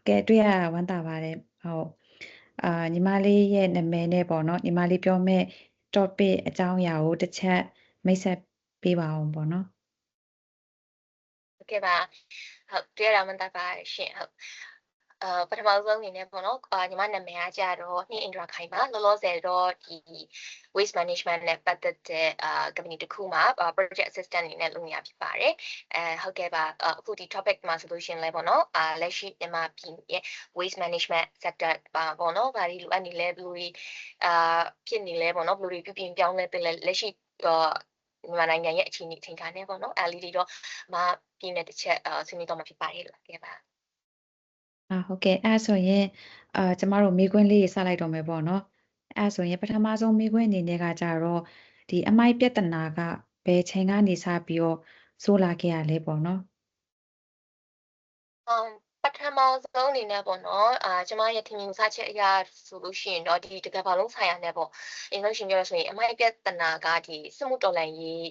ကဲတွေ့ရတာဝမ်းသာပါတယ်ဟုတ်ညီမလေးရဲ့နာမည်နဲ့ပေါ့နော်ညီမလေးပြောမဲ့ topic အကြောင်းအရာကိုတစ်ချက်မိတ်ဆက်ပေးပါအောင်ပေါ့နော် ဟုတ်ကဲ့ပါဟုတ်တွေ့ရတာမှန်ပါရှင်ဟုတ်ပထမဆုံးအနေနဲ့ပေါ့နော်ညီမနာမည်ကကြတော့နှင်းအင်ဒရာခိုင်ပါလောလောဆယ်တော့ဒီ waste management နဲ့ပတ်သက်တဲ့ company တစ်ခုမှာ project assistant အနေနဲ့လုပ်နေရဖြစ်ပါတယ်ဟုတ်ကဲ့ပါအခုဒီ topic မှာဆိုလို့ရှိရင်လည်းပေါ့နော်လက်ရှိမြန်မာပြည်ရဲ့ waste management sector ပါပေါ့နော်ဘာတွေလိုအပ်နေလဲဘယ်လိုတွေဖြစ်နေလဲပေါ့နော်ဘယ်လိုတွေပြုပြင်ပြောင်းလဲလဲလက်ရှိမြန်မာနိုင်ငံရဲ့အခြေအနေအချိန်ခါနဲ့ပေါ့နော်လေးတွေတော့မပြင်းတဲ့တစ်ချက်ဆွေးနွေးတော့မှာဖြစ်ပါတယ်လို့ခဲ့ပါဟုတ်ကဲ့အဲ့ဆိုရင်ကျမတို့မိခွန်းလေးစလိုက်တော့မယ်ပေါ့နော်အဲ့ဆိုရင်ပထမဆုံးမိခွန်းအနေနဲ့ကကြတော့ဒီအမိုက်ပြဿနာကဘယ်ချိန်ကနေစပြီးတော့ဆိုးလာခဲ့ရလဲပေါ့နော်ပထမဆုံးအနေနဲ့ပေါ့နော်ကျမရဲ့ထင်မြင်စချက်အရာဆိုလို့ရှိရင်တော့ဒီတကယ်ဘာလုံးဆိုင်ရာနဲ့ပေါ့အင်္ဂလိပ်ရှင်ပြောရဆိုရင်အမိုက်ပြဿနာကဒီစစ်မှုတော်လှန်ရေး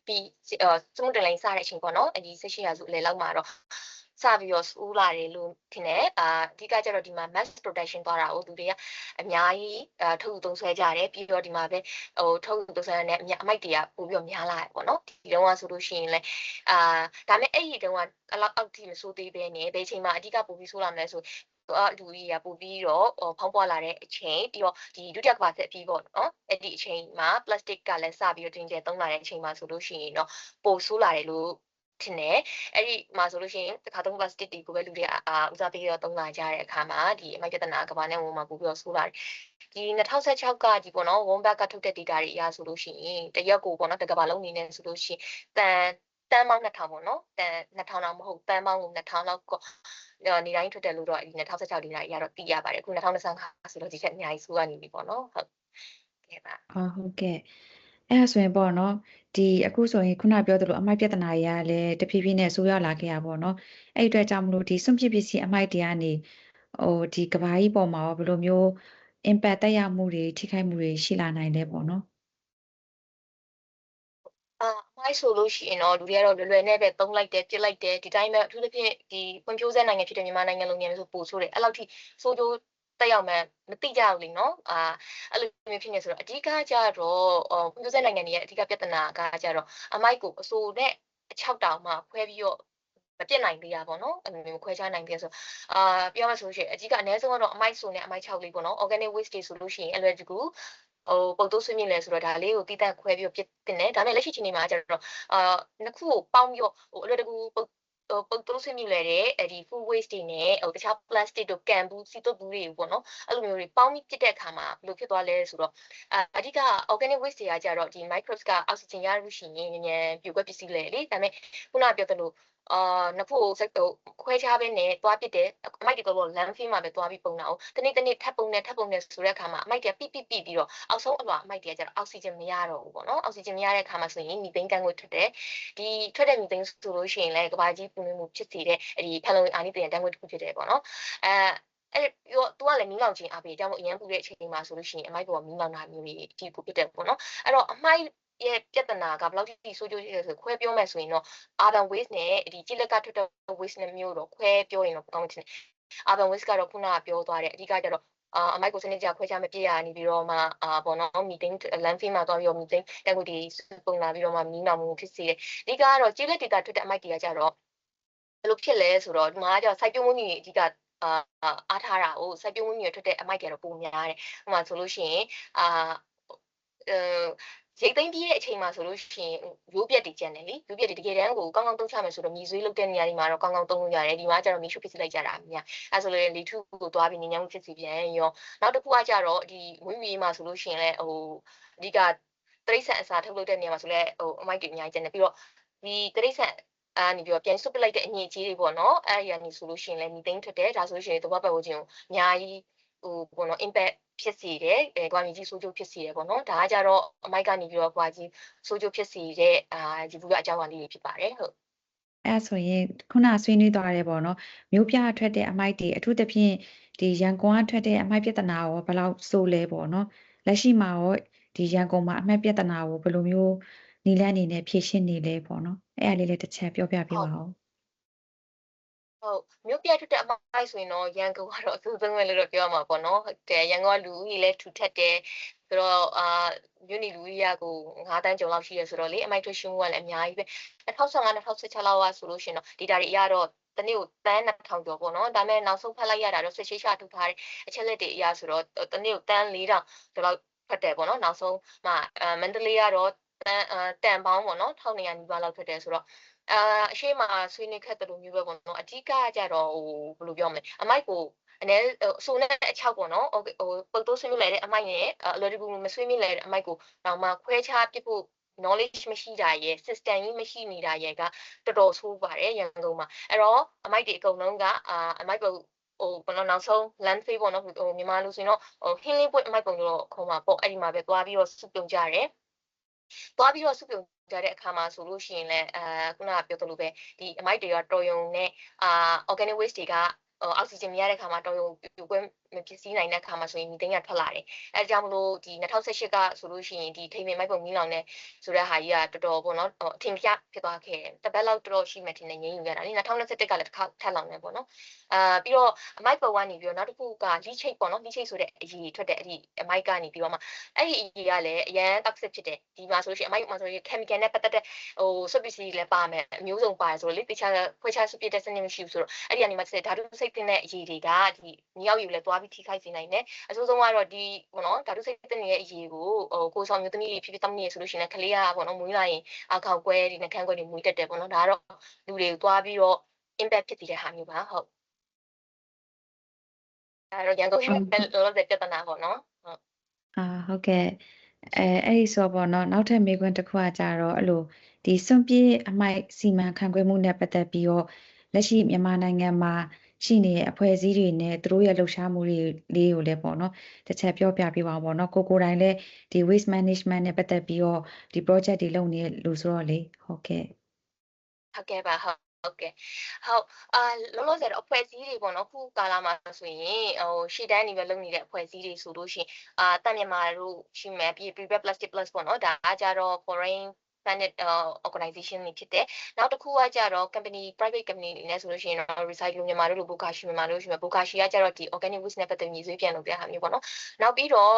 ပြီးစစ်မှုတော်လှန်ရေးစတဲ့အချိန်ပေါ့နော်ဒီ18ရာစုအလယ်လောက်မှာတော့စပြီးတော့ဆိုးလာတယ်လို့ထင်တယ်အဓိကကျတော့ဒီမှာ mass production သွားတာကိုသူတွေကအများကြီးထုတ်ယူသုံးစွဲကြတယ်ပြီးတော့ဒီမှာပဲထုတ်ယူသုံးစွဲတဲ့အမိုက်တွေကပို့ပြီးတော့များလာတယ်ပေါ့နော်ဒီတော့ကဆိုလို့ရှိရင်လည်းဒါမဲ့အဲ့ဒီတုန်းကအဲ့လောက်အောက်ထိမဆိုးသေးဘဲနဲ့ဘယ်ချိန်မှာအဓိကပို့ပြီးဆိုးလာမလဲဆိုလူကြီးကပို့ပြီးတော့ဖောင်းပွားလာတဲ့အချိန်ပြီးတော့ဒီဒုတိယကမ္ဘာစစ်အပြီးပေါ့နော်အဲ့ဒီအချိန်မှာ plastic ကလည်းစပြီးတော့တင်ကျသုံးလာတဲ့အချိန်မှာဆိုလို့ရှိရင်တော့ပိုဆိုးလာတယ်လို့ထင်တယ်အဲ့ဒီမှာဆိုလို့ရှိရင်တစ်ခါသုံး plastic တွေကိုပဲလူတွေဦးစားပေးတော့သုံးလာကြတဲ့အခါမှာဒီအမိုက်ပြဿနာကမ္ဘာနဲ့ဝန်မှာပို့ပြီးတော့ဆိုးလာတယ်ဒီ2016ကဒီပေါ့နော် World Bank ကထုတ်တဲ့ data တွေအရဆိုလို့ရှိရင်တရက်ကိုပေါ့နော်တကမ္ဘာလုံးအနေနဲ့ဆိုလို့ရှိရင်တန်ပေါင်း2000ပေါ့နော်တန်2000တော့မဟုတ်တန်ပေါင်း2000လောက်ကိုနေတိုင်းထွက်တယ်လို့တော့ဒီ2016ဒီတိုင်းအရတော့သိရပါတယ်အခု2025ဆိုတော့ဒီချက်အများကြီးဆိုးရနေပြီပေါ့နော်ဟုတ်ကဲ့ပါဟုတ်ကဲ့အဲ့ဒါဆိုရင်ပေါ့နော်ဒီအခုဆိုရင်ခုနပြောသလိုအမိုက်ပြဿနာတွေကလည်းတဖြည်းဖြည်းနဲ့ဆိုးရွားလာခဲ့ရပေါ့နော်အဲ့အတွက်ကြောင့်မလို့ဒီစွန့်ပစ်ပစ္စည်းအမိုက်တွေကနေဒီကဘာကြီးပေါ်မှာရောဘယ်လိုမျိုး impact တက်ရောက်မှုတွေထိခိုက်မှုတွေရှိလာနိုင်လဲပေါ့နော်အမိုက်ဆိုလို့ရှိရင်တော့လူတွေကတော့လွယ်လွယ်နဲ့ပဲသုံးလိုက်တယ်ပစ်လိုက်တယ်ဒီတိုင်းပဲအထူးသဖြင့်ဒီဖွံ့ဖြိုးဆဲနိုင်ငံဖြစ်တဲ့မြန်မာနိုင်ငံလုံးနေဆိုပို့ဆိုးတယ်အဲ့လောက်ထိဆိုးကျိုးတက်ရောက်မှမသိကြဘူးလीနော်အဲ့လိုမျိုးဖြစ်နေဆိုတော့အဓိကကြတော့ဖွံ့ဖြိုးဆဲနိုင်ငံတွေရဲ့အဓိကပြဿနာကကြတော့အမိုက်ကိုအဆိုနဲ့အချောက်တောင်မှခွဲပြီးတော့မပြစ်နိုင်သေးတာပေါ့နော်အဲ့လိုမျိုးခွဲခြားနိုင်သေးဆိုပြောရမှာဆိုလို့ရှိရင်အဓိကအနည်းဆုံးကတော့အမိုက်ဆိုနဲ့အမိုက်6လေးပေါ့နော် organic waste တွေဆိုလို့ရှိရင်အလွယ်တကူပုတ်တိုးဆွေးမြင့်လဲဆိုတော့ဒါလေးကိုတီးတန့်ခွဲပြီးတော့ပြစ်တင်တယ်ဒါပေမဲ့လက်ရှိချိန်မှာကျတော့နှစ်ခုကိုပေါင်းပြီးတော့အလွယ်တကူပုတ်တိုးဆွေးမြင့်လဲတဲ့ဒီ food waste တွေနဲ့တခြား plastic တို့ကန်ဘူးစီတုတ်ဘူးတွေပေါ့နော်အဲ့လိုမျိုးတွေပေါင်းပြီးပြစ်တဲ့အခါမှာဘယ်လိုဖြစ်သွားလဲဆိုတော့အဓိက organic waste တွေကကြတော့ဒီ microbes က oxygen ရလို့ရှိရင်မြန်မြန်ပြိုကွက်ပစ္စည်းလဲလေဒါပေမဲ့ခုနကပြောသလိုနှစ်ခုကိုခွဲခြားပဲနဲ့သွားပစ်တယ်အမိုက်တွေကတော့ landfill မှာပဲသွားပြီးပုံတာ哦တနေ့ထပ်ပုံနေဆိုတဲ့အခါမှာအမိုက်တွေပိပြီးတော့အောက်ဆုံးအလွှာအမိုက်တွေကကျတော့အောက်ဆီဂျင်မရတော့ဘူးပေါ့နော်အောက်ဆီဂျင်မရတဲ့အခါမှာဆိုရင်မီသိန်းတန်းကိုထွက်တယ်ဒီထွက်တဲ့မီသိန်းဆိုလို့ရှိရင်လည်းကဘာကြီးပူနွေးမှုဖြစ်စေတဲ့ဒီဖန်လုံအာနိသင်တန်းကိုတစ်ခုဖြစ်တယ်ပေါ့နော်အဲ့ပြီးတော့ तू ကလည်းမီးလောင်ခြင်းအပြင်အကြောင်းအရန်ပူတဲ့အချိန်မှာဆိုလို့ရှိရင်အမိုက်ပေါ်မီးလောင်တာမျိုးတွေအထိကိုဖြစ်တယ်ပေါ့နော်အဲ့တော့အမိုက်ရဲ့ပြဿနာကဘယ်လောက်ထိဆိုးကျိုးရှိလဲဆိုခွဲပြောမယ်ဆိုရင်တော့ urban waste နဲ့ဒီကြိလက်ကထွက်တဲ့ waste နဲ့မျိုးတော့ခွဲပြောရင်တော့ကောင်းမှထင်တယ် urban waste ကတော့ခုနကပြောသွားတဲ့အဓိကကျတော့အမိုက်ကိုစနစ်ကြခွဲခြားမပြစ်ရနေပြီးတော့မှပေါ့နော်မီသိန်း landfill မှာသွားပြီးတော့မီသိန်းတန်ကိုဒီပုံလာပြီးတော့မှမီးလောင်မှုဖြစ်စေတယ်အဓိကကတော့ကြိလက်ဒေတာထွက်တဲ့အမိုက်တွေကကြတော့ဘယ်လိုဖြစ်လဲဆိုတော့ဒီမှာကကျတော့စိုက်ပျိုးမှုတွေအဓိကအားထားတာကိုစိုက်ပျိုးမှုတွေထွက်တဲ့အမိုက်တွေကတော့ပုံများတယ်။ဥပမာဆိုလို့ရှိရင်ရိတ်သိမ်းပြီးတဲ့အချိန်မှာဆိုလို့ရှိရင်ရိုးပြက်တွေကျန်တယ်လေရိုးပြက်တွေတကယ်တမ်းကိုကောင်းကောင်းသုံးချမယ်ဆိုတော့မြေဆွေးလုပ်တဲ့နေရာတွေမှာတော့ကောင်းကောင်းသုံးလို့ရတယ်ဒီမှာကျတော့မြေရှုပ်ဖြစ်လိုက်ကြတာအများအဲဆိုလည်းလေထုကိုသွားပြီးညဉ့်ညမ်းမှုဖြစ်စီပြန်ရောနောက်တစ်ခုကကျတော့ဒီမွေးမြူရေးမှာဆိုလို့ရှိရင်လည်းအဓိကတရိတ်ဆန်အစာထုတ်လုပ်တဲ့နေရာမှာဆိုလည်းအမိုက်တွေအများကြီးကျန်တယ်ပြီးတော့ဒီတရိတ်ဆန်နေပြီးတော့ပြန်စွတ်ပစ်လိုက်တဲ့အညစ်အကြေးတွေပေါ့နော်အဲ့ဒီကနေဆိုလို့ရှိရင်လည်းမီသိန်းထွက်တယ်ဒါဆိုလို့ရှိရင်သဘောပတ်ဝန်းကျင်ကိုအများကြီးပေါ့နော် impact ဖြစ်စေတယ်ကဘာမြေကြီးဆိုးကျိုးဖြစ်စေတယ်ပေါ့နော်ဒါကကြတော့အမိုက်ကနေပြီးတော့ကဘာကြီးဆိုးကျိုးဖြစ်စေတဲ့ဒီဘူးကအကြောင်းအရာလေးတွေဖြစ်ပါတယ်ဟုတ်အဲ့ဆိုရင်ခုနဆွေးနွေးသွားတယ်ပေါ့နော်မြို့ပြထွက်တဲ့အမိုက်တွေအထူးသဖြင့်ဒီရန်ကုန်ကထွက်တဲ့အမိုက်ပြဿနာရောဘယ်လောက်ဆိုးလဲပေါ့နော်လက်ရှိမှာရောဒီရန်ကုန်မှာအမိုက်ပြဿနာကိုဘယ်လိုမျိုးနည်းလမ်းအနေနဲ့ဖြေရှင်းနေလဲပေါ့နော်အဲ့ဒါလေးလည်းတစ်ချက်ပြောပြပေးဟုတ်ပါဦး ဟုတ်မြို့ပြထွက်တဲ့အမိုက်ဆိုရင်တော့ရန်ကုန်ကတော့အဆိုးဆုံးပဲလို့တော့ပြောရမှာပေါ့နော်ဟုတ်တယ်ရန်ကုန်ကလူဦးရေလည်းထူထပ်တယ်ဆိုတော့မြို့နေလူဦးရေကို9တန်းကျော်လောက်ရှိရဆိုတော့လေအမိုက်ထွက်ရှင်းမှုကလည်းအများကြီးပဲ2015 2016လောက်ကဆိုလို့ရှိရင်တော့ data တွေအရတော့တနေ့ကိုတန်း2000ကျော်ပေါ့နော်ဒါပေမဲ့နောက်ဆုံးဖတ်လိုက်ရတာတော့ဆက်ရှိရှာထုတ်ထားတဲ့အချက်လက်တွေအရဆိုတော့တနေ့ကိုတန်း4000ကျော်လောက်ဖတ်တယ်ပေါ့နော်နောက်ဆုံးမှမန္တလေးကတော့တန်ပေါင်းပေါ့နော်1200နီးပါးလောက်ထွက်တယ်ဆိုတော့အရှိမဆွေးနွေးခဲ့တဲ့လိုမျိုးပဲပေါ့နော်အဓိကကြတော့ဘယ်လိုပြောမလဲအမိုက်ကိုအဆိုနဲ့အချောက်ပေါ့နော်ပုတ်တိုးဆွေးနွေးလိုက်တဲ့အမိုက်နဲ့အလွယ်တကူမဆွေးနွေးလိုက်တဲ့အမိုက်ကိုတော့မှခွဲခြားပစ်ဖို့ knowledge မရှိတာရဲ့ system ကြီးမရှိနေတာရဲ့ကတော်တော်ဆိုးပါတယ်ရန်ကုန်မှာအဲ့တော့အမိုက်တွေအကုန်လုံးကအမိုက်ကိုဘယ်လိုနောက်ဆုံး landfill ပေါ့နော်မြန်မာလူဆိုရင်တော့ဟင်းလင်းပွင့်အမိုက်ပုံတော့ခေါ်မှာပေါ့အဲ့ဒီမှာပဲသွားပြီးတော့စုပြုံကြတယ်သွားပြီးတော့စုပြုံကြတဲ့အခါမှာဆိုလို့ရှိရင်လည်းခုနကပြောသလိုပဲဒီအမိုက်တွေကတော်ရုံနဲ့organic waste တွေကအောက်ဆီဂျင်မရတဲ့အခါမှာတော်ရုံပြိုကွဲမဖြစ်စည်းနိုင်တဲ့အခါမှာဆိုရင်မီသိန်းကထွက်လာတယ်။အဲဒါကြောင့်မလို့ဒီ2018ကဆိုလို့ရှိရင်ဒီထိန်ပင်မိုက်ပုံမီးလောင်တဲ့ဆိုတဲ့ဟာကြီးကတော်တော်ပေါ့နော်အထင်ရှားဖြစ်သွားခဲ့တယ်။တစ်ပတ်လောက်တော်တော်ရှိမှထင်တယ်ငြိမ်းယူရတာလေ2021ကလည်းတစ်ခါထပ်လောင်နေပေါ့နော်။ပြီးတော့အမိုက်ပုံကနေပြီးတော့နောက်တစ်ခုကလိချိတ်ပေါ့နော်လိချိတ်ဆိုတဲ့အရေးထွက်တဲ့အဲ့ဒီအမိုက်ကနေပြီးတော့မှအဲ့ဒီအရေးကလည်းအရန် toxic ဖြစ်တယ်ဒီမှာဆိုလို့ရှိရင်အမိုက်မှာဆိုရင် chemical နဲ့ပတ်သက်တဲ့စွပ်ပစ္စည်းတွေလည်းပါမယ်အမျိုးစုံပါတယ်ဆိုတော့လေတခြားခွဲခြားစွပ်ပစ်တဲ့စနစ်မရှိဘူးဆိုတော့အဲ့ဒီကနေမှဆက်ဓာတုစိတ်သင့်တဲ့အရေးတွေကဒီမြောက်ယူလည်းသွားပြီးထိခိုက်စေနိုင်တယ်အဆိုးဆုံးကတော့ဒီပေါ့နော်ဓာတုစိတ်သင့်တဲ့အရေးကိုကိုဆောင်မျိုးသမီးတွေဖြစ်ဖြစ်တောင်းနေရဆိုလို့ရှိရင်ကလေးကပေါ့နော်မွေးလာရင်အခေါက်ကွဲဒီနှကန်းကွဲတွေမွေးတက်တယ်ပေါ့နော်ဒါကတော့လူတွေကိုသွားပြီးတော့ impact ဖြစ်တဲ့ဟာမျိုးပါဟုတ်အဲ့တော့ရန်ကုန်ရဲ့လောလောဆယ်ပြဿနာပေါ့နော်ဟုတ်ဟုတ်ကဲ့အဲ့ဒီဆိုပေါ့နော်နောက်ထပ်မေးခွန်းတစ်ခုကကြတော့အဲ့လိုဒီစွန့်ပြေးအမိုက်စီမံခန့်ခွဲမှုနဲ့ပတ်သက်ပြီးတော့လက်ရှိမြန်မာနိုင်ငံမှာရှိနေတဲ့အဖွဲ့အစည်းတွေနဲ့သူတို့ရဲ့လှုပ်ရှားမှုတွေလေးကိုလည်းပေါ့နော်တစ်ချက်ပြောပြပေးပါဦးပေါ့နော်ကိုယ်တိုင်လည်းဒီ waste management နဲ့ပတ်သက်ပြီးတော့ဒီ project တွေလုပ်နေလို့ဆိုတော့လေဟုတ်ကဲ့ဟုတ်ကဲ့ပါဟုတ်ကဲ့ဟုတ်လောလောဆယ်တော့အဖွဲ့အစည်းတွေပေါ့နော်ခုကာလမှာဆိုရင်ရှေ့တန်းနေပဲလုပ်နေတဲ့အဖွဲ့အစည်းတွေဆိုလို့ရှိရင်တန်မြန်မာတို့ရှိမယ်ပြီး prepare plastic plus ပေါ့နော်ဒါကကြတော့ foreign funded organization တွေဖြစ်တယ်နောက်တစ်ခုကကြတော့ company private company တွေနဲ့ဆိုလို့ရှိရင်တော့ recycle မြန်မာတို့လို Bokashi မြန်မာတို့ရှိမယ် Bokashi ကကြတော့ဒီ organic waste နဲ့ပတ်သက်ပြီးရေးဆွဲပြန်လုပ်တဲ့ဟာမျိုးပေါ့နော်နောက်ပြီးတော့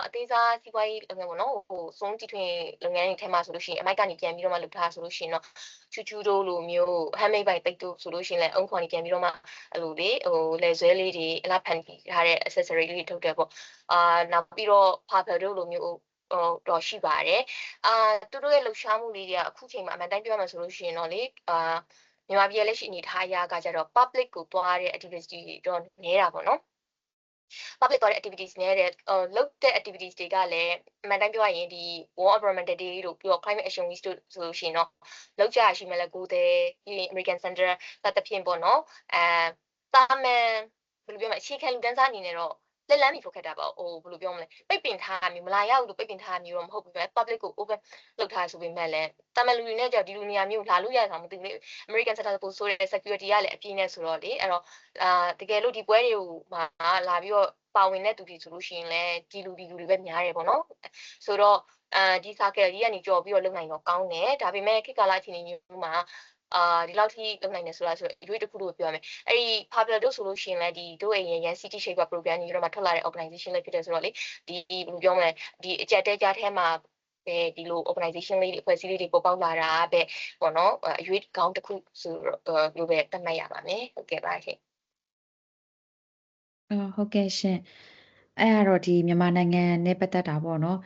အသေးစားစီးပွားရေးလုပ်ငန်းပေါ့နော်စွန်းတီထွင်လုပ်ငန်းတွေထဲမှာဆိုလို့ရှိရင်အမိုက်ကနေပြန်ပြီးတော့မှလုပ်ထားဆိုလို့ရှိရင်တော့ချူချူတို့လိုမျိုး handmade by တိတ်တို့ဆိုလို့ရှိရင်လည်းအုံခွန်ကြီးပြန်ပြီးတော့မှအဲ့လိုလေလည်ဆွဲလေးတွေအလားဖန်ပြီးထားတဲ့ accessory လေးတွေထုတ်တယ်ပေါ့နောက်ပြီးတော့ Purple တို့လိုမျိုးတော့ရှိပါတယ်သူတို့ရဲ့လှုပ်ရှားမှုလေးတွေကအခုချိန်မှာအမှန်တိုင်းပြောရမှာဆိုလို့ရှိရင်တော့လေမြန်မာပြည်လက်ရှိအနေထားအရကကြတော့ public ကိုသွားတဲ့ activity တွေတော့နေတာပေါ့နော် public သွားတဲ့ activities နဲ့လုပ်တဲ့ activities တွေကလည်းအမှန်တမ်းပြောရရင်ဒီ World Environmental Day တို့ပြီးတော့ Climate Action Week တို့ဆိုလို့ရှိရင်တော့လောက်ကြရရှိမယ်လဲကိုသည်ပြီးရင် American Center စသဖြင့်ပေါ့နော်တာမန်ဘယ်လိုပြောမလဲအခြေခံလူတန်းစားအနေနဲ့တော့လက်လန်းမီဖို့ခက်တာပေါ့ဘယ်လိုပြောမလဲပိတ်ပင်ထားမျိုးမလာရဘူးလို့ပိတ်ပင်ထားမျိုးတော့မဟုတ်ဘူးပဲ public ကို open လုပ်ထားဆိုပေမဲ့လည်းတာမန်လူတွေနဲ့ကြောက်ဒီလူနေရာမျိုးလာလို့ရတာမသိဘူးလေ American Center ပို့ဆိုတဲ့ security ကလည်းအပြည့်နဲ့ဆိုတော့လေအဲ့တော့တကယ်လို့ဒီပွဲတွေကိုမှာလာပြီးတော့ပါဝင်တဲ့သူတွေဆိုလို့ရှိရင်လည်းဒီလူတွေပဲများတယ်ပေါ့နော်ဆိုတော့ဒီ circle ကြီးကနေကြော်ပြီးတော့လုံနိုင်တော့ကောင်းတယ်ဒါပေမဲ့ခေတ်ကာလအခြေအနေမျိုးမှာဒီလောက်ထိလုံနိုင်တယ်ဆိုတာဆိုရွေးတစ်ခုလို့ပြောရမယ်အဲ့ဒီ Pablo တို့ဆိုလို့ရှိရင်လည်းဒီတို့အိမ်ရဲ့ City Shaper program ကြီးတော့မှထွက်လာတဲ့ organization လေးဖြစ်တယ်ဆိုတော့လေဒီဘယ်လိုပြောမလဲဒီအကြက်တဲကြားထဲမှာပဲဒီလို organization လေးတွေအဖွဲ့အစည်းလေးတွေပေါ်ပေါက်လာတာပဲပေါ့နော်အရွေးကောင်းတစ်ခုဆိုတော့လို့ပဲသတ်မှတ်ရပါမယ်ဟုတ်ကဲ့ပါရှင်ဟုတ်ကဲ့ရှင်အဲ့ကတော့ဒီမြန်မာနိုင်ငံနဲ့ပတ်သက်တာပေါ့နော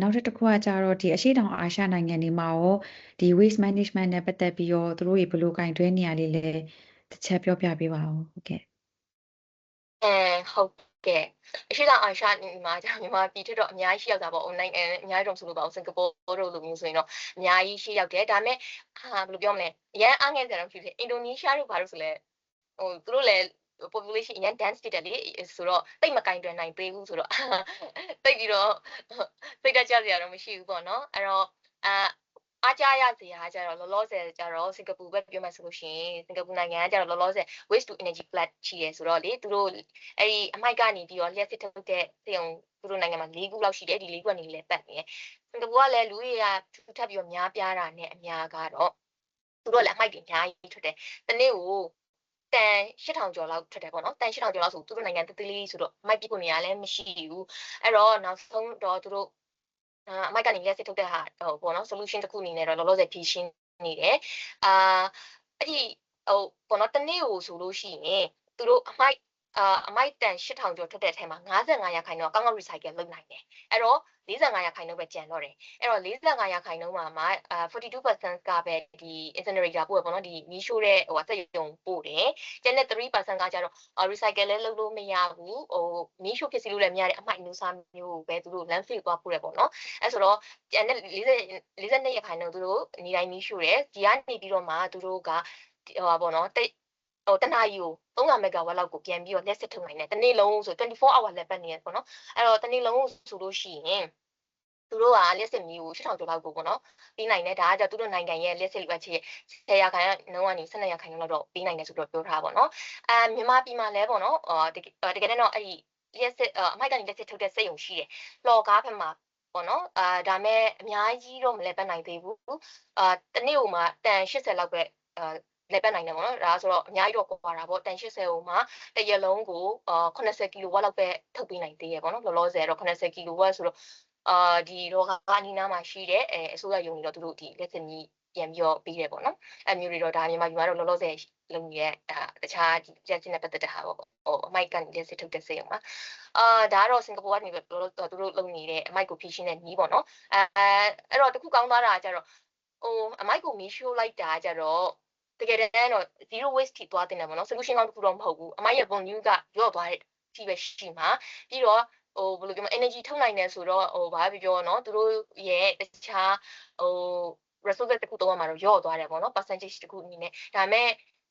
်နောက်တစ်ခုကကြတော့ဒီအရှေ့တောင်အာရှနိုင်ငံတွေမှာရောဒီ waste management နဲ့ပတ်သက်ပြီးတော့သူတို့တွေဘယ်လိုကင်တွဲနေရလေးလဲတစ်ချက်ပြောပြပေးပါဦးဟုတ်ကဲ့ဟုတ်ကဲ့အရှိတောင်အာရှမှာကျတော့မြန်မာပြည်ထက်တော့အများကြီးရှိရောက်တာပေါ့။ နိုင်ငံအများကြီးတော့မဆိုလို့ပါဘူး။စင်ကာပူတို့လိုမျိုးဆိုရင်တော့အများကြီးရှိရောက်တယ်။ဒါပေမဲ့ဘယ်လိုပြောမလဲအရမ်းအားငယ်စရာတော့မရှိဘူး။အင်ဒိုနီးရှားတို့ဘာလို့ဆိုလဲသူတို့လည်း population အရမ်း dense ဖြစ်တယ်လေဆိုတော့တိတ်မကင်တွယ်နိုင်သေးဘူးဆိုတော့တိတ်ပြီးတော့စိတ်ဓာတ်ကျစရာတော့မရှိဘူးပေါ့နော်။အဲ့တော့အားကြရစရာကြတော့လောလောဆယ်ကြတော့စင်ကာပူပဲပြောမယ်ဆိုလို့ရှိရင်စင်ကာပူနိုင်ငံကကြတော့လောလောဆယ် waste to energy plant ရှိတယ်ဆိုတော့လေသူတို့အဲ့ဒီအမိုက်ကနေပြီးတော့လျှက်စစ်ထုတ်တဲ့စေုံသူတို့နိုင်ငံမှာ၄ခုလောက်ရှိတယ်ဒီ၄ခုကနေလည်းပတ်နေတယ်စင်ကာပူကလည်းလူကြီးကထပ်ပြီးတော့များပြားတာနဲ့အများကတော့သူတို့လည်းအမိုက်တွေအများကြီးထွက်တယ်တနေ့ကို တန်8000ကျော်လောက်ထွက်တယ်ပေါ့နော်တန်8000ကျော်လောက်ဆိုသူတို့နိုင်ငံတသေးလေးဆိုတော့အမိုက်ပြဖို့နေရာလည်းမရှိဘူးအဲ့တော့နောက်ဆုံးတော့သူတို့အမိုက်ကနေလက်စစ်ထုတ်တဲ့ဟာပေါ့နော် solution တစ်ခုအနေနဲ့တော့လောလောဆယ်ဖြေရှင်းနေတယ်အဲ့ဒီပေါ့နော်တနေ့ကိုဆိုလို့ရှိရင်သူတို့အမိုက်တန်8000ကျော်ထွက်တဲ့အထက်မှာ55%ကောင်းကောင်း recycle လုပ်နိုင်တယ်အဲ့တော့45%ပဲကျန်တော့တယ်အဲ့တော့45%မှာ42% ကပဲဒီ incinerator ပို့ရပေါ့နော်ဒီမီးရှို့တဲ့စက်ရုံပို့တယ်ကျန်တဲ့3%ကကြတော့ recycle လည်းလုပ်လို့မရဘူးမီးရှို့ဖြစ်စီလို့လည်းမရတဲ့အမိုက်မျိုးစားမျိုးပဲသူတို့ landfill သွားပို့ရပေါ့နော်အဲ့ဆိုတော့ကျန်တဲ့42%သူတို့နေတိုင်းမီးရှို့တယ်ဒီကနေပြီးတော့မှသူတို့ကပေါ့နော်တနာရီကို300 မဂါဝက်လောက်ကိုပြန်ပြီးတော့လက်စစ်ထုတ်နိုင်တယ်တနေ့လုံးဆို24 hour လက်ပတ်နေရပေါ့နော်အဲ့တော့တနေ့လုံးဆိုလို့ရှိရင်သူတို့ကလက်စစ်မီးကို8000ကျော်လောက်ကိုပေါ့နော်ပြီးနိုင်တယ်ဒါကကြသူတို့နိုင်ငံရဲ့လက်စစ်လိုအပ်ချက်10%ကနေ12%လောက်တော့ပြီးနိုင်တယ်ဆိုတော့ပြောထားပါတော့မြန်မာပြည်မှာလည်းပေါ့နော်တကယ်တော့အဲ့ဒီလက်စစ်အမိုက်ကနေလက်စစ်ထုတ်တဲ့စက်ရုံရှိတယ်လော်ကားဘက်မှာပေါ့နော်ဒါမဲ့အများကြီးတော့မလဲပတ်နိုင်သေးဘူးတနေ့ဟိုမှာတန်80လောက်ပဲလဲပတ်နိုင်တယ်ပေါ့နော်ဒါဆိုတော့အများကြီးတော့ကွာတာပေါ့တန်80ဟိုမှာတရက်လုံးကို80ကီလိုဝက်လောက်ပဲထုတ်ပေးနိုင်သေးရပေါ့နော်လောလောဆယ်တော့80ကီလိုဝက်ဆိုတော့ဒီတော့ကအနီးနားမှာရှိတဲ့အစိုးရယုံတွေတော့သူတို့ဒီလက်စမီပြန်ပြီးတော့ပြီးတယ်ပေါ့နော်အဲမျိုးတွေတော့ဒါမြန်မာပြည်မှာတော့လောလောဆယ်လုပ်နေတဲ့တခြားဒီချက်ချင်းနဲ့ပတ်သက်တဲ့ဟာပေါ့အမိုက်ကန်လက်စစ်ထုတ်တဲ့စေရုံမှာဒါကတော့စင်ကာပူကနေသူတို့လုပ်နေတဲ့အမိုက်ကိုဖြည့်ရှင်းတဲ့နီးပေါ့နော်အဲ့တော့တခုကောင်းသွားတာကြတော့အမိုက်ကိုမီးရှို့လိုက်တာကြတော့တကယ်တမ်းတော့ zero waste ထိသွားတင်တယ်ပေါ့နော် solution ကောင်းတစ်ခုတော့မဟုတ်ဘူးအမိုက်ရဲ့ volume ကရော့သွားတဲ့ထိပဲရှိမှာပြီးတော့ဘယ်လိုပြောမလဲ energy ထုတ်နိုင်တယ်ဆိုတော့ဘာပဲပြောเนาะသူတို့ရဲ့တခြားresource တစ်ခုတော့မှာတော့ရော့သွားတယ်ပေါ့နော် percentage တစ်ခုအနေနဲ့ဒါပေမဲ့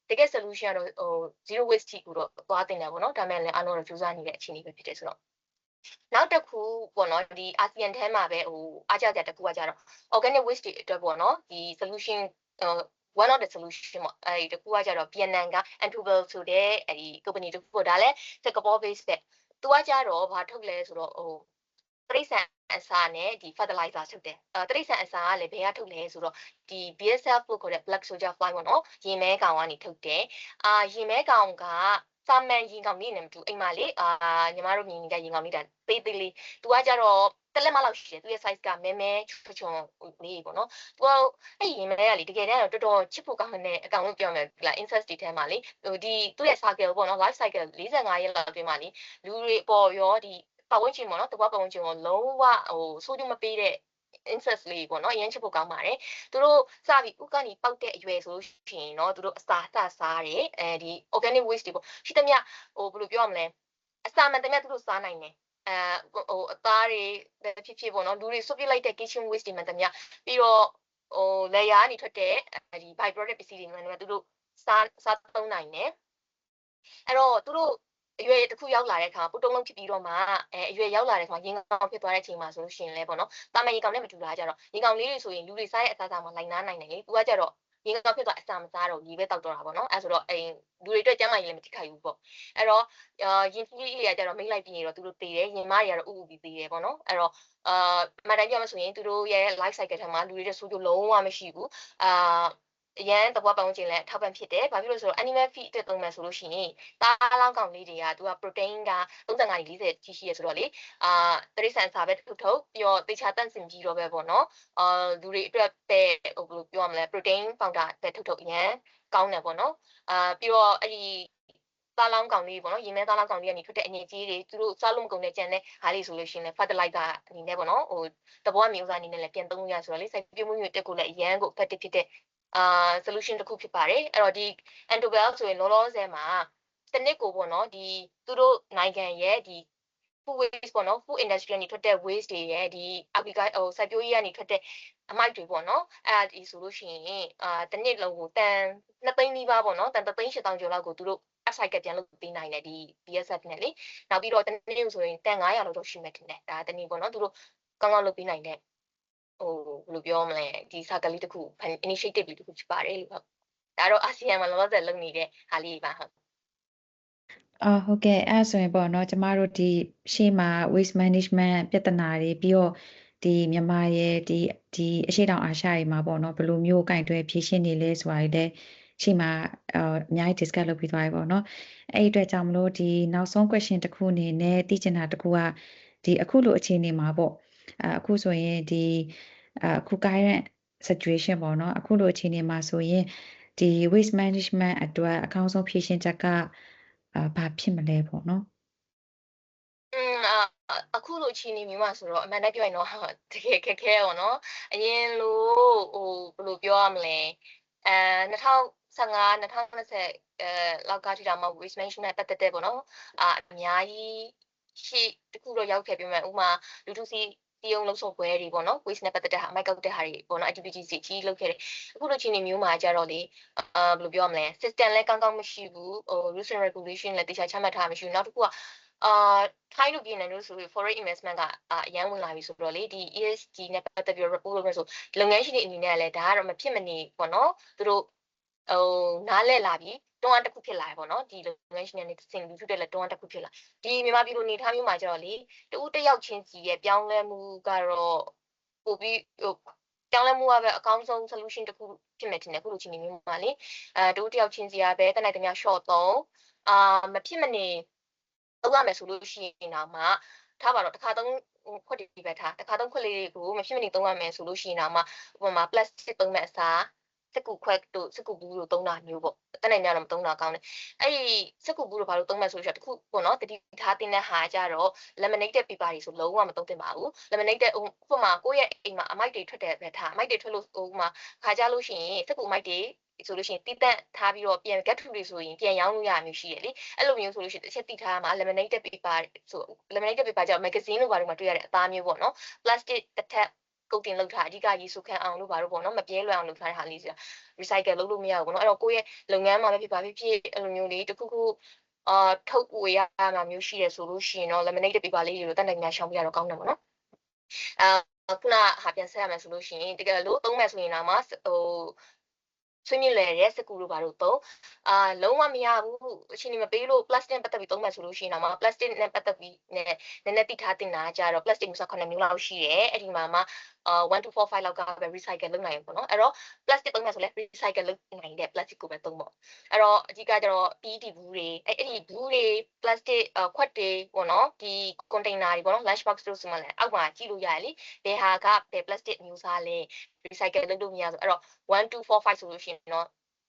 တကယ် solution ကတော့zero waste ထိကိုတော့သွားတင်တယ်ပေါ့နော်ဒါပေမဲ့လည်းအားလုံးတော့ကြိုးစားနေတဲ့အခြေအနေပဲဖြစ်တယ်ဆိုတော့နောက်တစ်ခုပေါ့နော်ဒီ ASEAN ထဲမှာပဲအားကြစရာတစ်ခုကကြတော့ organic waste တွေအတွက်ပေါ့နော်ဒီ solution one of the solution ပေါ့အဲဒီတစ်ခုကကြတော့ Vietnam က Antubel ဆိုတဲ့အဲဒီ company တစ်ခုပေါ့ဒါလည်း Singapore based ပဲသူကကြတော့ဘာထုတ်လဲဆိုတော့တရိတ်ဆန်အစာနဲ့ဒီ fertilizer ထုတ်တယ်တရိတ်ဆန်အစာကလည်းဘယ်ကထုတ်လဲဆိုတော့ဒီ BSF လို့ခေါ်တဲ့ black soldier fly ပေါ့နော်ရင်မဲကောင်ကနေထုတ်တယ်ရင်မဲကောင်ကစာမန်ရင်ကောင်လေးနဲ့မတူအိမ်မှာလေညီမတို့မြင်နေတဲ့ရင်ကောင်လေးဒါသေးသေးလေးသူကကြတော့တက်လက်မလောက်ရှိတယ်သူရဲ့ size ကမဲမဲချွန်လေးပေါ့နော်သူကအဲ့ရင်မဲကလေတကယ်တမ်းတော့တော်တော်ချစ်ဖို့ကောင်းတဲ့အကောင်လို့ပြောမယ်လား incest တွေထဲမှာလေဒီသူ့ရဲ့ cycle ပေါ့နော် life cycle 45ရက်လောက်အတွင်းမှာလေလူတွေပေါ်ရောဒီပတ်ဝန်းကျင်ပေါ့နော်တကွာပတ်ဝန်းကျင်ကိုလုံးဝဆိုးကျမပေးတဲ့ incest လေးပေါ့နော်အရင်ချစ်ဖို့ကောင်းပါတယ်သူတို့စပြီးဥကနေပောက်တဲ့အရွယ်ဆိုလို့ရှိရင်เนาะသူတို့အစာစားတယ်ဒီ organic waste တွေပေါ့ရှိသမျှဘယ်လိုပြောရမလဲအစာမှန်သမျှသူတို့စားနိုင်တယ်အသားတွေဖြစ်ဖြစ်ပေါ့နော်လူတွေစွန့်ပစ်လိုက်တဲ့ kitchen waste တွေမှန်သမျှပြီးတော့လေယာကနေထွက်တဲ့ဒီ by product ပစ္စည်းတွေမှန်သမျှသူတို့စားသုံးနိုင်တယ်အဲ့တော့သူတို့အရွယ်တစ်ခုရောက်လာတဲ့အခါပုတ်တုံးလုံးဖြစ်ပြီးတော့မှအရွယ်ရောက်လာတဲ့အခါရင်ကောင်ဖြစ်သွားတဲ့အချိန်မှာဆိုလို့ရှိရင်လည်းပေါ့နော်တာမန်ရင်ကောင်နဲ့မတူတာကြတော့ရင်ကောင်လေးတွေဆိုရင်လူတွေစားရဲ့အစားအစာမှာလိုက်နားနိုင်တယ်လေသူကကြတော့ရင်ကောင်ဖြစ်သွားအစာမစားတော့ရေပဲတောက်တော့တာပေါ့နော်အဲဆိုတော့လူတွေအတွက်ကျန်းမာရေးလည်းမထိခိုက်ဘူးပေါ့အဲ့တော့ရင်ကြီးလေးတွေကကြတော့မိတ်လိုက်ပြီးတော့သူတို့တည်တယ်ရင်မတွေကတော့ဥဥပြီးတည်တယ်ပေါ့နော်အဲ့တော့မှန်တိုင်းပြောမှဆိုရင်သူတို့ရဲ့ life cycle ထဲမှာလူတွေတဲ့ဆိုးကျိုးလုံးဝမရှိဘူးအရန်တပွားပောင်းခြင်းလဲထောက်ပံ့ဖြစ်တယ်။ဘာဖြစ်လို့ဆိုတော့ animal feed အတွက်သုံးမယ်ဆိုလို့ရှိရင်သားလောင်းကောင်လေးတွေကသူက protein က35ကနေ40ထိရှိရဆိုတော့လေတရိษံစာပဲထုတ်ပြီးတော့တေချာတန့်စင်ပြီးတော့ပဲပေါ့နော်လူတွေအတွက်ပဲဘယ်လိုပြောရမလဲ protein powder ပဲထုတ်အရန်ကောင်းတယ်ပေါ့နော်ပြီးတော့အဲ့ဒီသားလောင်းကောင်လေးပေါ့နော်ရင်မဲသားလောင်းကောင်လေးကနေထွက်တဲ့အနေကြီးတွေသူတို့စားလို့မကုန်တဲ့ကြံတဲ့ဟာလေးဆိုလို့ရှိရင်လည်း fertilizer အနေနဲ့ပေါ့နော်တဘောမျိုးစားအနေနဲ့လည်းပြန်သုံးလို့ရဆိုတော့လေစိုက်ပျိုးမှုတွေတက်ကိုလည်းအရန်ကို effective ဖြစ်တဲ့solution တစ်ခုဖြစ်ပါတယ်အဲ့တော့ဒီ Antobel ဆိုရင်လောလောဆယ်မှာတနစ်ကိုပေါ့နော်ဒီသူတို့နိုင်ငံရဲ့ဒီ food waste ပေါ့နော် food industry ကနေထွက်တဲ့ waste တွေရဲ့ဒီ agriculture စိုက်ပျိုးရေးကနေထွက်တဲ့အမိုက်တွေပေါ့နော်အဲ့ဒီဆိုလို့ရှိရင်တနစ်လုံးကိုတန်2သိန်းနီးပါးပေါ့နော်တန်3,800,000ကျော်လောက်ကိုသူတို့ upcycle ပြန်လုပ်ပေးနိုင်တယ်ဒီ BSF နဲ့လေနောက်ပြီးတော့တနစ်ဆိုရင်တန်900လောက်တော့ရှိမှတင်တယ်ဒါတနစ်ပေါ့နော်သူတို့ကောင်းကောင်းလုပ်ပေးနိုင်တဲ့ဘယ်လိုပြောမလဲဒီ circle လေးတစ်ခု initiative လေးတစ်ခုဖြစ်ပါတယ်လို့ဟုတ်ဒါတော့ ASEAN မှာလောလောဆယ်လုပ်နေတဲ့ဟာလေးပါဟုတ်ဟုတ်ကဲ့အဲ့ဆိုရင်ပေါ့နော်ကျမတို့ဒီရှေ့မှာ waste management ပြဿနာတွေပြီးတော့ဒီမြန်မာရဲ့ဒီအရှေ့တောင်အာရှတွေမှာပေါ့နော်ဘယ်လိုမျိုးကင်တွယ်ဖြေရှင်းနေလဲဆိုတာတွေလည်း ရှိမှာအများကြီး discuss လုပ်ပြီးသွားပြီပေါ့နော်အဲ့ဒီအတွက်ကြောင့်မလို့ဒီနောက်ဆုံး question တစ်ခုအနေနဲ့သိချင်တာတစ်ခုကဒီအခုလိုအခြေအနေမှာပေါ့အခုဆိုရင်ဒီအခု current situation ပေါ့နော်အခုလိုအခြေအနေမှာဆိုရင်ဒီ waste management အတွက်အကောင်းဆုံးဖြည့်ရှင်းချက်ကဘာဖြစ်မလဲပေါ့နော်အခုလိုအခြေအနေမျိုးမှာဆိုတော့အမှန်တမ်းပြောရင်တော့တကယ်ခက်ခဲပေါ့နော်အရင်လိုဟိုဘယ်လိုပြောရမလဲ2015 2020လောက်ကထိတောင်မှ waste management နဲ့ပတ်သက်တဲ့ပေါ့နော်အများကြီးရှိတခုတော့ရောက်ခဲ့ပြီမဲ့ဥမာလူထုစီတီယုံလုံးစုံပွဲတွေပေါ့နော် waste နဲ့ပတ်သက်တဲ့ဟာအမိုက်ကောက်တဲ့ဟာတွေပေါ့နော် activities တွေကြီးလုပ်ခဲ့တယ်အခုလိုအခြေအနေမျိုးမှာကြတော့လေဘယ်လိုပြောရမလဲ system လည်းကောင်းကောင်းမရှိဘူးrules and regulation လည်းတေချာချမှတ်ထားမရှိဘူးနောက်တစ်ခုကထိုင်းလူပြည်နယ်တို့ဆိုပြီး foreign investment ကအရန်ဝင်လာပြီဆိုတော့လေဒီ ESG နဲ့ပတ်သက်ပြီး report လုပ်မယ်ဆိုလုပ်ငန်းရှင်တွေအနေနဲ့လည်းဒါကတော့မဖြစ်မနေပေါ့နော်သူတို့နားလဲလာပြီတွန်းအားတစ်ခုဖြစ်လာတယ်ပေါ့နော်ဒီလုပ်ငန်းရှင်တွေနဲ့စင်လူထုတွေလည်းတွန်းအားတစ်ခုဖြစ်လာဒီမြန်မာပြည်လိုနေထားမျိုးမှာကျတော့လေတူတယောက်ချင်းစီရဲ့ပြောင်းလဲမှုကတော့ပို့ပြီးပြောင်းလဲမှုကပဲအကောင်းဆုံး solution တစ်ခုဖြစ်မယ်ထင်တယ်ခုလိုချင်းနေမျိုးမှာလေတူတယောက်ချင်းစီကပဲတနိုင်တများ short သုံးမဖြစ်မနေလုပ်ရမယ်ဆိုလို့ရှိရင်တော့မှထားပါတော့တစ်ခါသုံးခွက်တွေပဲထားတစ်ခါသုံးခွက်လေးတွေကိုမဖြစ်မနေသုံးရမယ်ဆိုလို့ရှိရင်တော့မှဥပမာ plastic သုံးမဲ့အစားစက်ကူခွက်တို့စက်ကူဘူးတို့သုံးတာမျိုးပေါ့တက်နိုင်ကြတော့မသုံးတာကောင်းတယ်အဲ့ဒီစက်ကူဘူးတို့ဘာလို့သုံးမဲ့ဆိုလို့ရှိရင်တခုပေါ့နော်တတိထားတင်တဲ့ဟာကြတော့ laminated paper တွေဆိုလုံးဝမသုံးသင့်ပါဘူး laminated ဥပမာကိုယ့်ရဲ့အိမ်မှာအမိုက်တွေထွက်တယ်ပဲထားအမိုက်တွေထွက်လို့ဥပမာခါကြလို့ရှိရင်စက်ကူအမိုက်တွေဆိုလို့ရှိရင်တိတက်ထားပြီးတော့ပြန် get to တွေဆိုရင်ပြန်ရောင်းလို့ရမျိုးရှိတယ်လေအဲ့လိုမျိုးဆိုလို့ရှိရင်တစ်ချက်တိထားမှာ laminated paper ဆို laminated paper ကြောင့် magazine လို့ဘာလို့မှတွေ့ရတဲ့အသားမျိုးပေါ့နော် plastic တစ်ထက်ကုတ်တင်လောက်ထားအဓိကရေစုခံအောင်လို့ဘာလို့ပေါ့နော်မပြဲလွယ်အောင်လုပ်ထားတဲ့ဟာလေးဆိုတာ recycle လုပ်လို့မရဘူးပေါ့နော်အဲ့တော့ကိုယ့်ရဲ့လုပ်ငန်းမှာပဲဖြစ်ပါဖြစ်အဲ့လိုမျိုးလေးတစ်ခုခုထုတ်ဝေရမှာမျိုးရှိတယ်ဆိုလို့ရှိရင်တော့ laminated paper လေးတွေကိုတက်နိုင်များရှောင်ပြရတော့ကောင်းတယ်ပေါ့နော်ခုနဟာပြန်ဆက်ရမယ်ဆိုလို့ရှိရင်တကယ်လို့သုံးမယ်ဆိုရင်တော့မှဆွေးမြည်လဲတဲ့စကူတို့ဘာလို့သုံးလုံးဝမရဘူးအချိန်မပေးလို့ plastic ပတ်သက်ပြီးသုံးမယ်ဆိုလို့ရှိရင်တော့မှ plastic နဲ့ပတ်သက်ပြီးနည်းနည်းတိထားတင်တာကြတော့ plastic မျိုးစား9မျိုးလောက်ရှိတယ်အဲ့ဒီမှာမှ1 to 4 5လောက်ကပဲ recycle လုပ်နိုင်ပေါ့နော်အဲ့တော့ plastic သုံးမယ်ဆိုလဲ recycle လုပ်နိုင်တဲ့ plastic ကိုပဲသုံးပေါ့အဲ့တော့အကြီးကကျတော့ PET ဘူးတွေအဲ့ဒီဘူးတွေ plastic ခွက်တွေပေါ့နော်ဒီ container တွေပေါ့နော် lunch box တို့ဆိုမှလည်းအောက်မှာကြည့်လို့ရတယ်လေဘယ်ဟာကဘယ် plastic မျိုးစားလဲ recycle လုပ်လို့မရဆိုအဲ့တော့1 2 4 5ဆိုလို့ရှိရင်တော့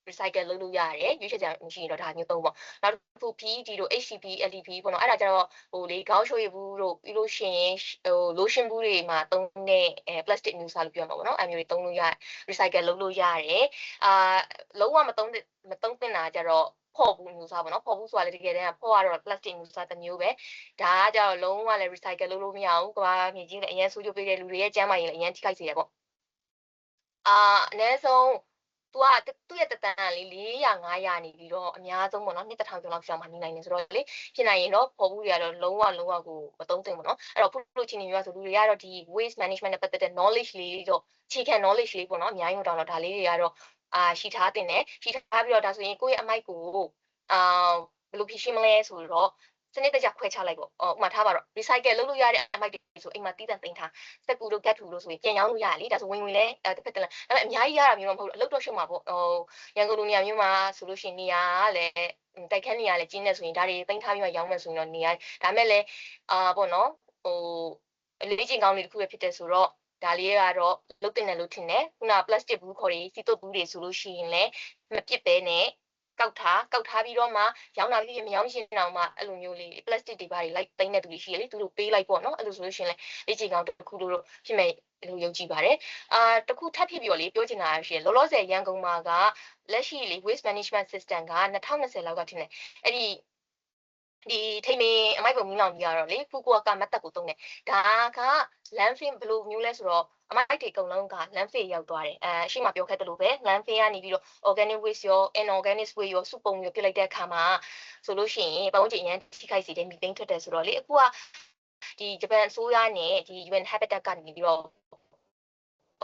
recycle လုပ်လို့ရတယ်ရွေးချယ်စရာမရှိရင်တော့ဒါမျိုးသုံးပေါ့နောက်တစ်ခု PET တို့ HCP LDP ပေါ့နော်အဲ့ဒါကျတော့ဟိုလေခေါင်းချိုရည်ဘူးတို့ပြီးလို့ရှိရင်ဟို lotion ဘူးတွေမှာသုံးတဲ့ plastic မျိုးစားလို့ပြောမှာပေါ့နော်အဲ့မျိုးတွေသုံးလို့ရ recycle လုပ်လို့ရတယ်လုံးဝမသုံးသင့်တာကျတော့ဖော်ဘူးမျိုးစားပေါ့နော်ဖော်ဘူးဆိုတာလေတကယ်တမ်းကဖော်ရတော့ plastic မျိုးစားတစ်မျိုးပဲဒါကကျတော့လုံးဝလည်း recycle လုပ်လို့မရဘူးကဘာမြေကြီးလည်းအရင်ဆိုးကျိုးပေးတဲ့လူတွေရဲ့ကျန်းမာရေးလည်းအရင်ထိခိုက်စေတယ်ပေါ့အနည်းဆုံးသူကသူ့ရဲ့တတန်ကလေ400 500နေပြီးတော့အများဆုံးပေါ့နော်1000ကျော်လောက်ရှာမှနေနိုင်တယ်ဆိုတော့လေဖြစ်နိုင်ရင်တော့ပေါ်ဘူးတွေကတော့လုံးဝကိုမသုံးသင့်ဘူးเนาะအဲ့တော့ခုလိုချင်းနေမျိုးဆိုလူတွေကတော့ဒီ waste management နဲ့ပတ်သက်တဲ့ knowledge လေးတော့အခြေခံ knowledge လေးပေါ့နော်အများကြီးမတောင်းတော့ဒါလေးတွေကတော့ရှိထားတင်တယ်ရှိထားပြီးတော့ဒါဆိုရင်ကိုယ့်ရဲ့အမိုက်ကိုဘယ်လိုဖြစ်ရှင်းမလဲဆိုတော့စနစ်တကျခွဲခြားလိုက်ပေါ့ဥပမာထားပါတော့ recycle လုပ်လို့ရတဲ့အမိုက်တွေဆိုအိမ်မှာတီးတန့်သိမ်းထားစက်ကူတို့ get to တို့ဆိုရင်ပြန်ရောင်းလို့ရတယ်လေဒါဆိုဝင်လဲတစ်ဖက်တစ်လမ်းဒါပေမဲ့အများကြီးရတာမျိုးတော့မဟုတ်ဘူးအလုပ်တော့ရှုံးမှာပေါ့ရန်ကုန်လူနေရာမျိုးမှာဆိုလို့ရှိရင်နေရာကလည်းတိုက်ခန်းနေရာလည်းကျင်းနေဆိုရင်ဒါတွေသိမ်းထားပြီးမှရောင်းမယ်ဆိုရင်တော့နေရာဒါမဲ့လည်းပေါ့နော်ဟိုအလေးချိန်ကောင်းလေးတစ်ခုပဲဖြစ်တဲ့ဆိုတော့ဒါလေးကတော့လုတ်တင်တယ်လို့ထင်တယ်ခုန plastic ဘူးခေါ်တွေစီတုပ်ဘူးတွေဆိုလို့ရှိရင်လည်းမပစ်ပဲနဲ့ကောက်ထားပြီးတော့မှရောင်းတာဖြစ်ဖြစ်မရောင်းရှင်းအောင်မှအဲ့လိုမျိုးလေး plastic တွေဘာတွေလိုက်သိမ်းတဲ့သူတွေရှိရလေသူတို့ပေးလိုက်ပေါ့နော်အဲ့လိုဆိုလို့ရှိရင်လည်းလေးချိန်ကောင်းတစ်ခုလို့ဖြစ်မဲ့လို့ယုံကြည်ပါတယ်တခုထပ်ဖြစ်ပြီးတော့လေပြောချင်တာရှိရလောလောဆယ်ရန်ကုန်မှာကလက်ရှိလေ waste management system က2020လောက်ကထင်တယ်အဲ့ဒီထိမင်းအမိုက်ပုံမီးလောင်ကြီးကတော့လေဖူကွာကမတ်တက်ကိုတုံးတယ်ဒါက landfill ဘယ်လိုမျိုးလဲဆိုတော့အမိုက်တွေအကုန်လုံးက landfill ရောက်သွားတယ်ရှေ့မှာပြောခဲ့တယ်လို့ပဲ landfill ကနေပြီးတော့ organic waste ရော inorganic waste ရောစုပုံရောပြစ်လိုက်တဲ့အခါမှာဆိုလို့ရှိရင်ပတ်ဝန်းကျင်အရင်ထိခိုက်စေတဲ့မီသိန်းထွက်တယ်ဆိုတော့လေအခုကဒီဂျပန်အစိုးရနဲ့ဒီ UN Habitat ကနေပြီးတော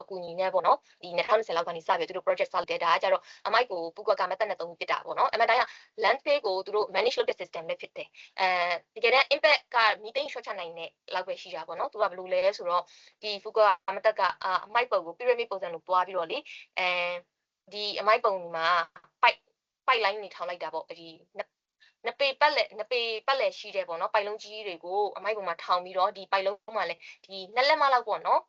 ့အကူအညီနဲ့ပေါ့နော်ဒီ2020လောက်ကနေစပြီးသူတို့ project ဆောက်တယ်ဒါကကြတော့အမိုက်ကိုပူကွာကမတက်နဲ့သုံးပြစ်တာပေါ့နော်အမှန်တိုင်းက landfill ကိုသူတို့ manage လုပ်တဲ့ system ပဲဖြစ်တယ်တကယ်တမ်း impact က methane short ချနိုင်တဲ့လောက်ပဲရှိတာပေါ့နော်သူကဘယ်လိုလဲဆိုတော့ဒီပူကွာကမတက်ကအမိုက်ပုံကို pyramid ပုံစံလိုပွားပြီးတော့လေဒီအမိုက်ပုံမှာ pipe ပိုက်လိုင်းနေထောင်လိုက်တာပေါ့ဒီနှစ်ပေပတ်လက်ရှိတယ်ပေါ့နော်ပိုက်လုံးကြီးတွေကိုအမိုက်ပေါ်မှာထောင်ပြီးတော့ဒီပိုက်လုံးမှာလည်းဒီနှစ်လက်မလောက်ပေါ့နော်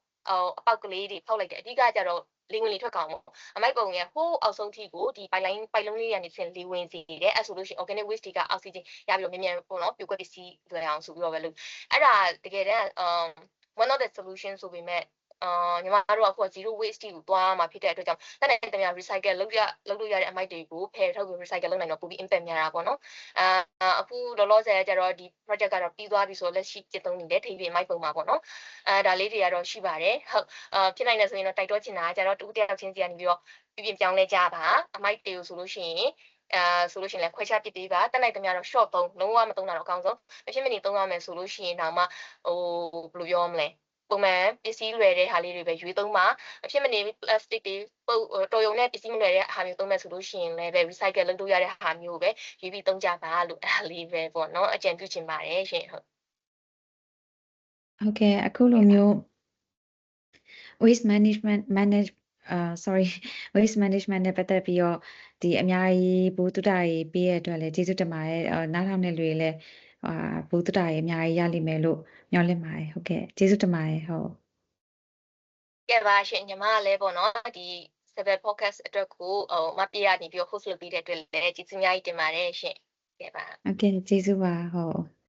အပေါက်ကလေးတွေဖောက်လိုက်တယ်အဓိကကျတော့လေဝင်လေထွက်ကောင်ပေါ့အမိုက်ပုံရဲ့ဟိုးအောက်ဆုံးထိကိုဒီပိုက်လုံးလေးရနေစဉ်လေဝင်စီတယ်အဲ့ဆိုလို့ရှိရင် organic waste တွေကအောက်ဆီဂျင်ရပြီးတော့မြန်ပေါ့နော်ပြိုကွက်ပစ္စည်းလွယ်အောင်ဆိုပြီးတော့ပဲလို့အဲ့ဒါတကယ်တမ်းone of the solution ဆိုပေမဲ့ညီမတို့အခု zero waste ကိုသွားမှာဖြစ်တဲ့အတွက်ကြောင့်တနေ့တည်းများ recycle လုပ်လို့ရတဲ့အမိုက်တွေကိုဖယ်ထုတ်ပြီး recycle လုပ်နိုင်တော့ပိုပြီး impact များတာပေါ့နော်အခုလောလောဆယ်ကျတော့ဒီ project ကတော့ပြီးသွားပြီဆိုလက်ရှိကျင့်သုံးနေတဲ့ထိပ်ပြအမိုက်ပုံမှာပေါ့နော်ဒါလေးတွေကတော့ရှိပါတယ်ဟုတ်ဖြစ်နိုင်တယ်ဆိုရင်တော့တိုက်တွန်းချင်တာကျတော့တူတယောက်ချင်းစီကနေပြီးတော့ပြင်ပြောင်းလဲကြပါအမိုက်တွေကိုဆိုလို့ရှိရင်ဆိုလို့ရှိရင်လည်းခွဲခြားပစ်ပေးပါတက်လိုက်သမျှတော့ short သုံးလုံးဝမသုံးတာတော့အကောင်းဆုံးမဖြစ်မနေသုံးရမယ်ဆိုလို့ရှိရင်တော့မှဘယ်လိုပြောမလဲပုံမှန်ပစ္စည်းလွယ်တဲ့ဟာလေးတွေပဲရွေးသုံးပါအဖြစ်မနေ plastic တွေတော်ရုံနဲ့ပစ္စည်းမလွယ်တဲ့ဟာမျိုးသုံးမယ်ဆိုလို့ရှိရင်လည်းပဲ recycle လုပ်လို့ရတဲ့ဟာမျိုးပဲရွေးပြီးသုံးကြပါလို့အဲ့ဒါလေးပဲပေါ့နော်အကြံပြုချင်ပါတယ်ရှင်ဟုတ်ကဲ့အခုလိုမျိုး waste management waste management နဲ့ပတ်သက်ပြီးတော့ဒီအများကြီးဘုသူတ္တရေးပေးရတဲ့အတွက်လည်းကျေးဇူးတင်ပါတယ်နားထောင်တဲ့လူတွေလည်းဘုသူတ္တရေးအများကြီးရလိမ့်မယ်လို့မျှော်လင့်ပါတယ်ဟုတ်ကဲ့ကျေးဇူးတင်ပါတယ်ဟုတ်ကဲပါရှင်ညီမကလည်းပေါ့နော်ဒီ Seven Podcast အတွက်ကိုမပြေရနေပြီး host လုပ်ပေးတဲ့အတွက်လည်းကျေးဇူးအများကြီးတင်ပါတယ်ရှင်ကဲပါဟုတ်ကဲ့ကျေးဇူးပါဟုတ်